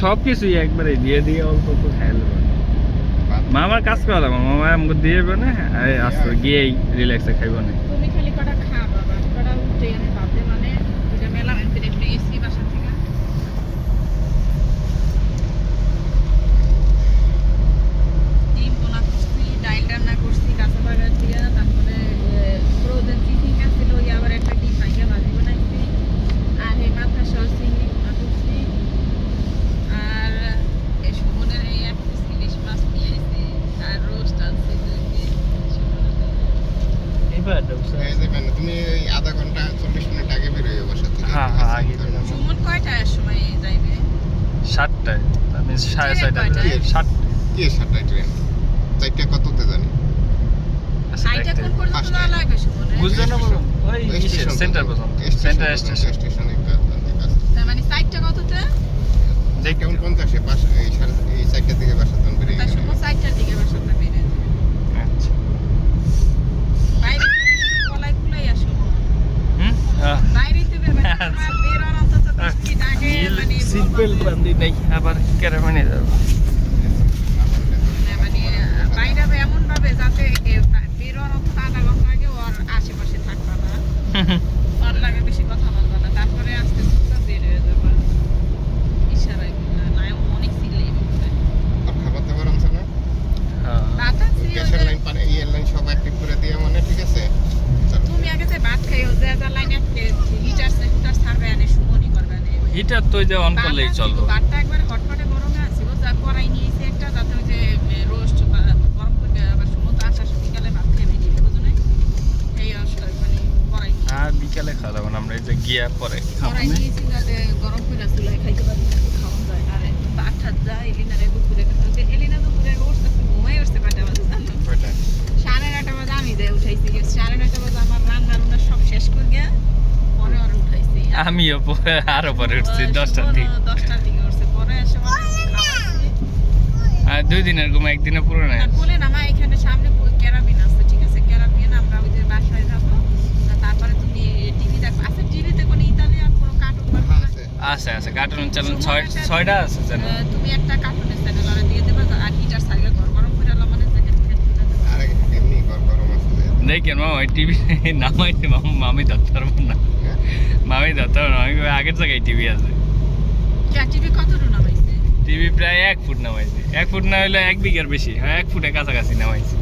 সবকিছুই একবারে দিয়ে দিয়ে অল্প অল্প খাইল মামার কাজ করা লাগবে মামা আমাকে দিয়ে দেবে না আসতে গিয়েই রিল্যাক্সে খাইব না তুমি খালি কটা খা বাবা কটা উঠে আমি ভাবতে মানে এটা মেলা এমপি একটু এসি বাসা থেকে ডিম বোনা করছি ডাইল রান্না করছি কাঁচা বাগার দিয়ে তারপরে ফ্রোজেন চিকেন ছিল ওই আবার একটা ডিম ভাঙা ভাজি বানাইছি আর এই মাথা সহ চিংড়ি বোনা করছি আর এই সুমনের এই এক পিস ইলিশ মাছ নিয়েছি আর রোস্ট আছে তুমি আধা ঘন্টা 40 মিনিট আগে বেরোয় বাসা থেকে হ্যাঁ হ্যাঁ আগে সুমন কয়টার সময় যাইবে 7টায় আমি 6:30 7 কি 7টায় ট্রেন 4টা কততে জানি আইটা কোন পর্যন্ত যাওয়া লাগবে সুমনে বুঝছো না বলো ওই সেন্টার পর্যন্ত সেন্টার স্টেশনে তার মানে 4টা কততে দেখ কেমন 50 এ পাশে এই 4টা থেকে বাসা তখন বেরিয়ে তার সময় 4টার দিকে বাসাতে বের হয়ে আচ্ছা বাইরে কলাই কুলাই আসো বাইরে থেকে বের হওয়ার অন্তত 10 মিনিট আগে মানে সিট বেল্ট বাঁধি নাই আবার ক্যারামানে যাব মানে বাইরে এমন ভাবে যাতে বের হওয়ার অন্তত আধা ঘন্টা আগে ওর আশেপাশে থাকবা না ওর লাগে বেশি কথা বলবা না তারপরে আস্তে আস্তে বের হয়ে যাবা ইশারায় না অনেক সিলেই বলতে আর খাবার দাবার আনছ না বাতা গ্যাসের লাইন পানি এই লাইন সব অ্যাক্টিভ করে দিয়ে মানে ঠিক আছে তুমি আগে যে ভাত খাইও যে যা লাইনে হিটার সার্ভে আনে সুমনি করবে না হিটার তো যে অন করলেই চলবে ভাতটা একবার হটপটে গরমে আসিব যা করাই নিয়েছি একটা যাতে ওই যে রোস্ট গরম করে আবার সুমন তো আসার বিকালে ভাত খেয়ে নিয়ে বুঝো না এই অবস্থা মানে করাই আর বিকালে খাওয়া যাবে না আমরা এই যে গিয়া পরে করাই নিয়েছি যাতে গরম করে চুলায় খাইতে পারি খাওয়া যায় আর ভাত ঠাত যায় এলিনারে দুপুরে এলিনা দুপুরে উঠতে ঘুমাই উঠতে কয়টা বাজে জানো 9:30 বাজে আমি যাই উঠাইছি 9:30 বাজে আমার রান্না বান্না সব শেষ করে গিয়া পরে আর উঠাইছি আমিও আরো পরে উঠছি 10টার দিকে উঠছে পরে এসে আর 2 দিনের ঘুম একদিনে পুরো না বলেন আমার এখানে সামনে ক্যারাবিন আছে ঠিক আছে ক্যারাবিন আমরা ওই যে বাসায় যাবো তারপরে তুমি টিভি দেখো আচ্ছা টিভিতে কোনো ইতালিয়ান কোনো কার্টুন আছে আছে কার্টুন চ্যানেল 6টা আছে চ্যানেল তুমি একটা কার্টুনের চ্যানেল আর দিয়ে দেবা আর হিটার সাইকেল গরম করে আলো মানে জ্যাকেট আরে এমনি গরম আছে দেখেন মা ওই টিভি নামাইছে মামি ধরতে পারবো না মামি ধরতে পারবো না আগের জায়গায় টিভি আছে টিভি কত দূর নামাইছে টিভি প্রায় 1 ফুট নামাইছে 1 ফুট না হলে 1 বিঘার বেশি হ্যাঁ 1 ফুটের কাছাকাছি নামাইছে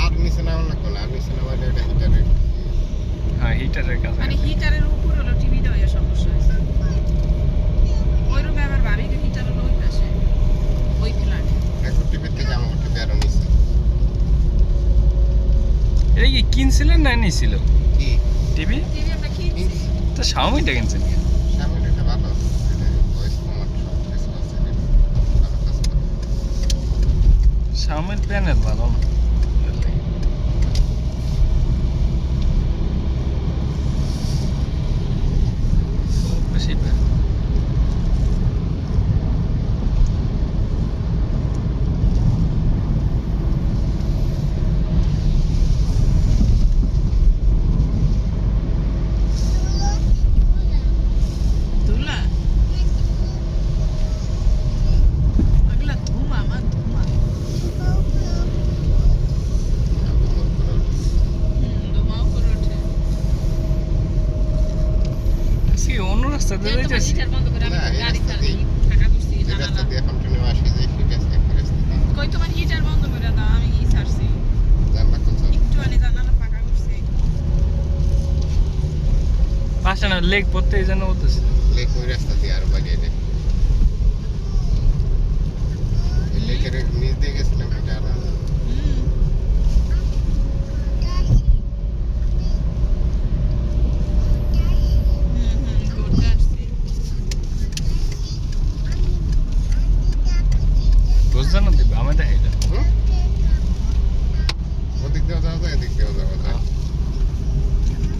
আর নিচে নাও না কোন আর নিচে নামাইলে এটা হিটারে হ্যাঁ হিটারের কাছে মানে হিটারের উপর হলো টিভি দেওয়া সমস্যা হয়েছে ওই রুমে আবার ভাবিকে হিটার হলো ওই পাশে ওই ফ্ল্যাটে এখন টিভি থেকে আমার টিভি আর নিচে এটা কি কিনছিলেন না নিছিল কি টিভি টিভি আমরা কিনছি তো Xiaomi-টা কিনছেন সামনে এটা ভালো এটা ভয়েস কমান্ড সব কিছু আছে ভালো কাজ করে Xiaomi-র প্যানেল ভালো না বেশি ধুলা আগলা ধুমা মা ধুমা ধুমাও করে ওঠে সে অন্য রাস্তা দিয়ে যাইতেছি হিটার বন্ধ করে আমি না, এই গাড়ি রাস্তা চালাই দিয়ে। টাকা করছি এই রাস্তা জানালা দিয়ে কন্টিনিউ আসি যে ঠিক আছে এক রাস্তা কই তোমার হিটার বন্ধ করে দাও আমি ই ছাড়ছি জানলা কোথাও একটু আনি জানালা পাকা করছি পাশে না লেগ পড়তে এই জন্য বলতেছি লেক ওই রাস্তা দিয়ে আর বাইরে এলে এই লেকের নিচ দিয়ে গেছিলাম এটা আর ঘুরতে আসছি বুঝছেন না দিবে আমি দেখাই এটা ওদিক দিয়েও যাওয়া যায় এদিক দিয়েও যাওয়া যায়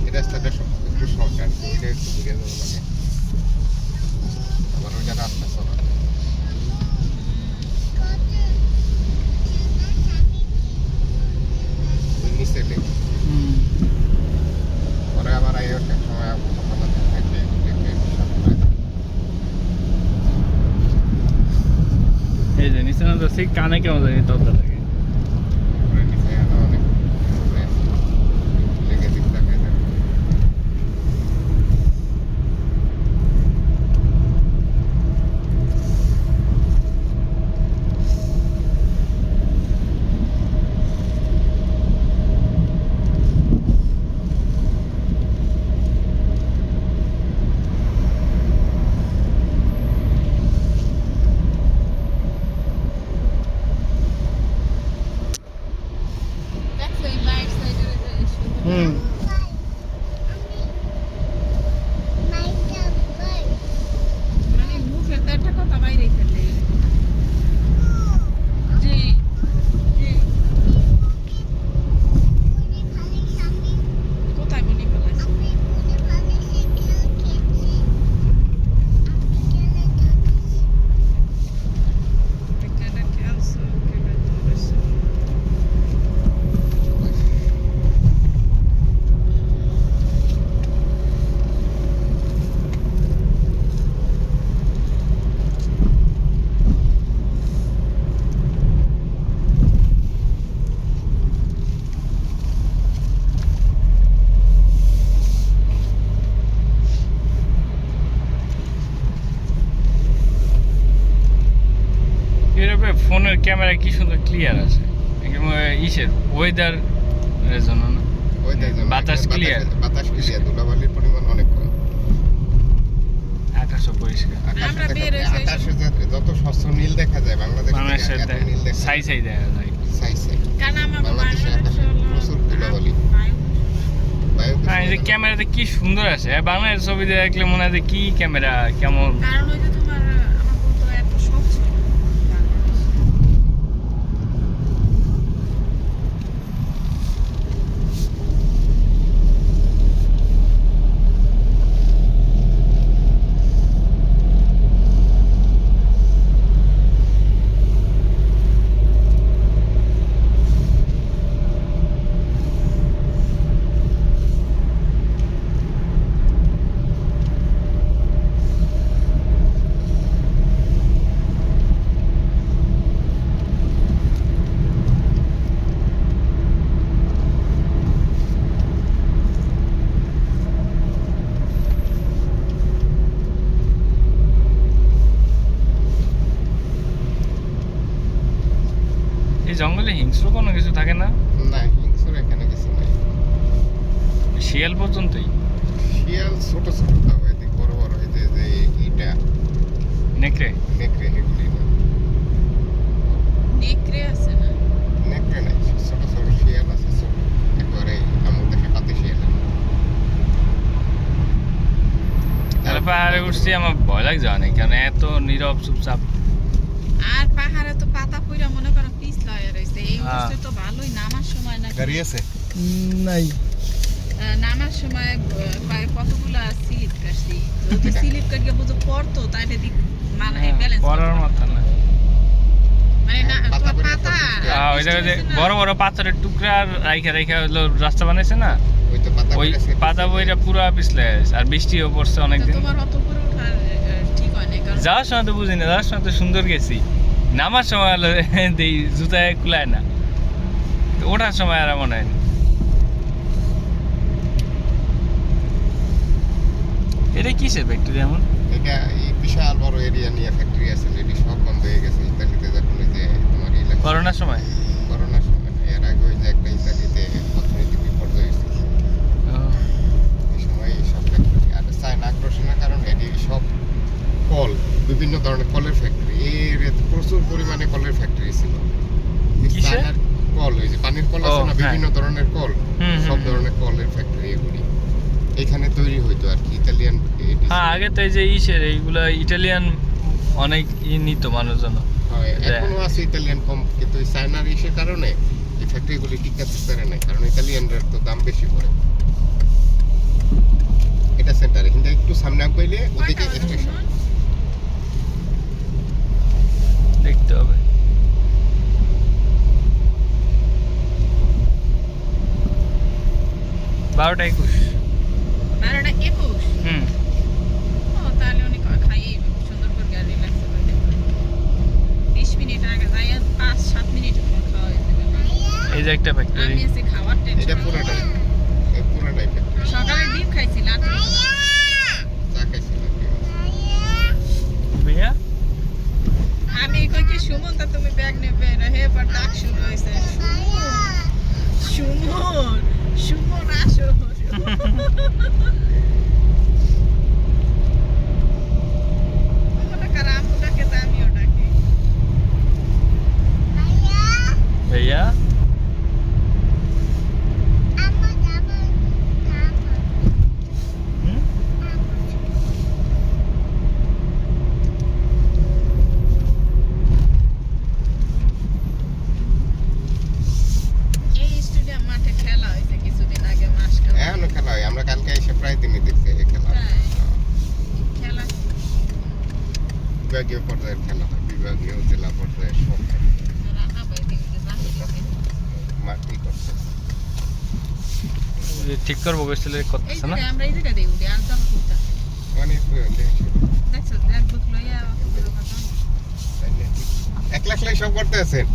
এই রাস্তাটা একটু শর্ট আর ওইটা একটু ঘুরে যাওয়া লাগে আবার ওইটা রাস্তা চলা ওই নিচে লেক পরে আবার এই একটা সময় সকালে দেখে দেখে ঠিক কানে কেমন জানি তবলা থাকে। উপরে নিচে আরো অনেক উপরে লেগে দিক থাকে না। দেখছো এই বাইক সাইডের হুম মানে মুখের তো একটা কথা বাইরেই ফেলে। জি জি কোথায় বলি ফেলেছে? এখানে খেলছো কেবে ধরেছো? এরকম ফোনের ক্যামেরা কি সুন্দর ক্লিয়ার আছে ইসের ওয়েদার এর জন্য না ওইটাই জন্য বাতাস clear। বাতাস ক্লিয়ার, ধুলাবালির পরিমাণ অনেক কম। আকাশও পরিষ্কার আমরা বের হয়েছি ওই আকাশে যত স্বচ্ছ নীল দেখা যায় বাংলাদেশে বাংলাদেশের এত নীল দেখা সাই সাই দেখা যায়। সাই সাই। কারণ আমার বাংলাদেশের আকাশে প্রচুর ধুলাবালি। বায়ু হ্যাঁ এই যে দূষণ। ক্যামেরাতে কি সুন্দর আসে বাংলাদেশের ছবি দেখলে মনে হয় যে কি ক্যামেরা কেমন। কারণ ওই যে তোমার আমার বলতো এত স্বচ্ছ না বাংলাদেশ। এই জঙ্গলে হিংস্র কোনো কিছু থাকে না, না, হিংস্র এখানে কিছু নাই। শিয়াল পর্যন্তই। শিয়াল ছোট ছোট তাও, এদিক বড় বড় এই যে ইটা নেকড়ে নেকড়ে, এগুলি না। নেকড়ে আছে না? নেকড়ে নাই, ছোট ছোট শিয়াল আছে, ছোট একবারে আমার দেখে পাতি শিয়াল। তাহলে পাহাড়ে উঠছি আমার ভয় লাগছে অনেক, কারণ এত নীরব চুপচাপ। আর পাহাড়ে তো পাতা পুরা মনে করো পিছলা হয়ে রয়েছে। এই হ্যাঁ। অবস্থায় তো ভালোই নামার সময় না গাড়ি আছে? নাই নামার সময় প্রায় কতগুলা স্লিপ কাটছি। যদি স্লিপ কাটিয়ে বুঝো পড়তো তাহলে দিক মানে ব্যালেন্স পড়ার মতো না। মানে না পাতা তোমার পড়ে পাতা পড়ে। আর ওই যে বৃষ্টি হয়েছে না। বড় বড় পাথরের টুকরা রাইখা রাইখা হলো রাস্তা বানাইছে না, ওই তো পাতা ওই পড়ে সেটা- পাতা বইটা পুরো পিছলে গেছে। আর বৃষ্টিও পড়ছে তো অনেকদিন। তোমার অত উপরে ওঠার ঠিক হয় না কারণ যাওয়ার সময় তো বুঝি না, যাওয়ার সময় তো সুন্দর গেছি, নামার সময় হলো দেই জুতায় কুলায় না, তো ওঠার সময় আর মনে হয় না। এটা কিসের ফ্যাক্টরি এমন? এটা এই বিশাল বড় এরিয়া নিয়ে ফ্যাক্টরি আছে, এটি সব বন্ধ হয়ে গেছে ইতালিতে। যখন ওই যে তোমার করোনার সময় করোনার সময়, এর আগে ওই যে একটা ইতালিতে অর্থনৈতিক বিপর্যয় হয়েছিল, এই সময় এই সব ফ্যাক্টরি। আর চায়না আগ্রাসনের কারণে এটি সব কল, বিভিন্ন ধরনের কলের ফ্যাক্টরি, এর প্রচুর পরিমাণে কলের ফ্যাক্টরি ছিল। এই কিসের? চায়নার কল, ওই যে পানির কল আছে ও, না, হ্যাঁ। বিভিন্ন ধরনের কল, হুম, সব হুম। ধরনের কলের ফ্যাক্টরি এগুলি এখানে তৈরি হইতো আর কি, ইতালিয়ান। হ্যাঁ আগে তো এই যে ইসের এইগুলা ইটালিয়ান অনেক নিত মানুষজন। হয়, যে- এখনো আছে ইতালিয়ান কম, কিন্তু এই চায়নার ইসের কারণে এই ফ্যাক্টরিগুলি টিকে থাকতে পারে না, কারণ ইতালিয়ানদের তো দাম বেশি পড়ে। এটা সেন্টারে, কিন্তু একটু সামনে আগাইলে ওদিকে কয়টা স্টেশন। বাজে? দেখতে হবে। বারোটা 21। 12টা 21। হুম ও তাহলে অনেক খাইয়ে সুন্দর করে রিল্যাক্স করে 20 মিনিট আগে যাই এই যে একটা ফ্যাক্টরি আমি এসে খাওয়ার এটা টেনশন পুরোটাই এই পুরোটাই ফ্যাক্টরি সকালে ডিম খাইছিলাম চা খাইছিলাম ভাইয়া আমি কই কি সুমন তা তুমি ব্যাগ নেবে না হে পর ডাক শুরু হইছে সুমন সুমন আসো ওটা কারামু ডাকে তা আমিও ডাকি ভাইয়া হুম? এই স্টেডিয়াম মাঠে খেলা হইছে কিছুদিন আগে মাসখানেক এখনো খেলা হয় আমরা কালকে এসে প্রায় দিনই দেখছি এই খেলা তাই? খেলা বিভাগীয় পর্যায়ের খেলা হয় বিভাগীয় জেলা পর্যায়ের সব রান্না বাইতে গেছে মাটি করছে যে ঠিক করবো গেছিল এই করতেছে না যে আমরা এই জায়গা দেই উড়ি আর দাম কোথা মানে দেখছো এক বুক লইয়া এক লাখ লাই সব করতে আছেন